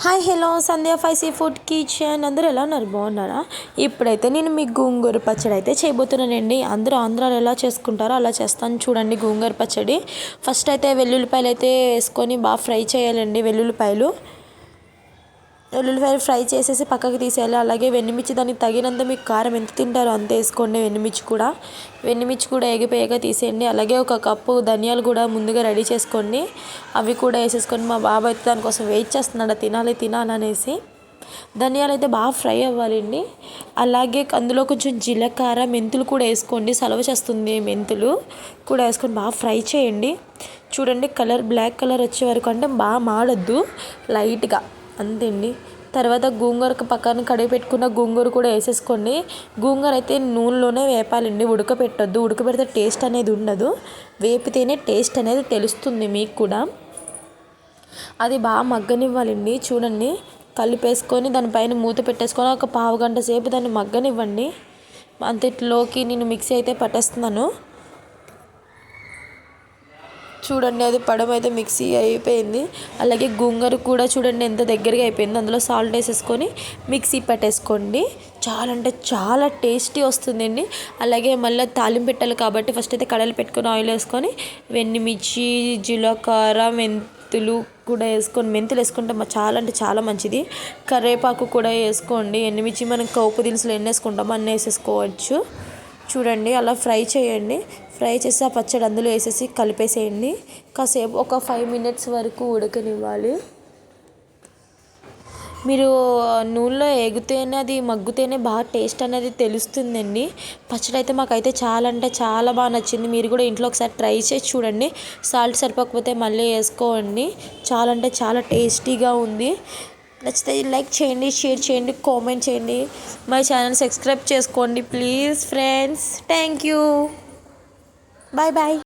Hi hello సంధ్య ఫైసీ food kitchen అందరూ ఎలా ఉన్నారు? బాగున్నారా? ఇప్పుడైతే నేను మీ గోంగూర పచ్చడి అయితే చేయబోతున్నానండి. అందరూ ఆంధ్రాలో ఎలా చేసుకుంటారో అలా చేస్తాను చూడండి. గోంగూర పచ్చడి ఫస్ట్ అయితే వెల్లుల్లిపాయలు అయితే వేసుకొని బాగా ఫ్రై చేయాలండి. వెల్లుల్లిపాయలు ఫ్రై చేసేసి పక్కకి తీసేయాలి. అలాగే వెన్నిమిర్చి దానికి తగినంత మీకు కారం ఎంత తింటారో అంత వేసుకోండి. వెన్నిమిర్చి కూడా ఎగిపోయాక తీసేయండి. అలాగే ఒక కప్పు ధనియాలు కూడా ముందుగా రెడీ చేసుకోండి. అవి కూడా వేసేసుకొని మా బాబాయ్ అయితే దానికోసం వెయిట్ చేస్తున్నాడు తినాలనేసి. ధనియాలు అయితే బాగా ఫ్రై అవ్వాలండి. అలాగే అందులో కొంచెం జీలకర్ర మెంతులు కూడా వేసుకోండి. సలవ చేస్తుంది మెంతులు కూడా వేసుకొని బాగా ఫ్రై చేయండి. చూడండి బ్లాక్ కలర్ వచ్చే వరకు, అంటే బాగా మాడద్దు, లైట్గా అంతే అండి. తర్వాత గోంగూరకు పక్కన కడిగి పెట్టుకున్న గోంగూర కూడా వేసేసుకోండి. గోంగూర అయితే నూనెలోనే వేపాలండి, ఉడకపెట్టొద్దు. ఉడకపెడితే టేస్ట్ అనేది ఉండదు, వేపితేనే టేస్ట్ అనేది తెలుస్తుంది మీకు కూడా. అది బాగా మగ్గనివ్వాలండి. చూడండి, కలిపేసుకొని దానిపైన మూత పెట్టేసుకొని ఒక పావు గంట సేపు దాన్ని మగ్గనివ్వండి. అంతట్లోకి నేను మిక్సీ అయితే పట్టేస్తున్నాను. చూడండి, అది పడమ అయితే మిక్సీ అయిపోయింది. అలాగే గోంగూర కూడా చూడండి ఎంత దగ్గరగా అయిపోయింది. అందులో సాల్ట్ వేసేసుకొని మిక్సీ పట్టేసుకోండి. చాలా అంటే చాలా టేస్టీ వస్తుందండి. అలాగే మళ్ళీ తాలింపు పెట్టాలి కాబట్టి ఫస్ట్ అయితే కడాయిలు పెట్టుకొని ఆయిల్ వేసుకొని వెన్నిమిర్చి, జీలకర్ర, మెంతులు కూడా వేసుకొని, మెంతులు వేసుకుంటే చాలా అంటే చాలా మంచిది. కరివేపాకు కూడా వేసుకోండి. ఎండుమిర్చి మనం పోపు దినుసులు ఎన్ని వేసుకుంటామో అన్నీ వేసేసుకోవచ్చు. చూడండి, అలా ఫ్రై చేయండి. ఫ్రై చేసి ఆ పచ్చడి అందులో వేసేసి కలిపేసేయండి. కాసేపు ఒక 5 minutes వరకు ఉడకనివ్వాలి. మీరు నూనెలో ఎగితేనే అది మగ్గుతేనే బాగా టేస్ట్ అనేది తెలుస్తుందండి. పచ్చడి అయితే మాకైతే చాలా అంటే చాలా బాగా నచ్చింది. మీరు కూడా ఇంట్లో ఒకసారి ట్రై చేసి చూడండి. సాల్ట్ సరిపోకపోతే మళ్ళీ వేసుకోండి. చాలా అంటే చాలా టేస్టీగా ఉంది. నచ్చితే లైక్ చేయండి, షేర్ చేయండి, కామెంట్ చేయండి. మై ఛానల్ సబ్స్క్రైబ్ చేసుకోండి please friends. Thank you. Bye bye.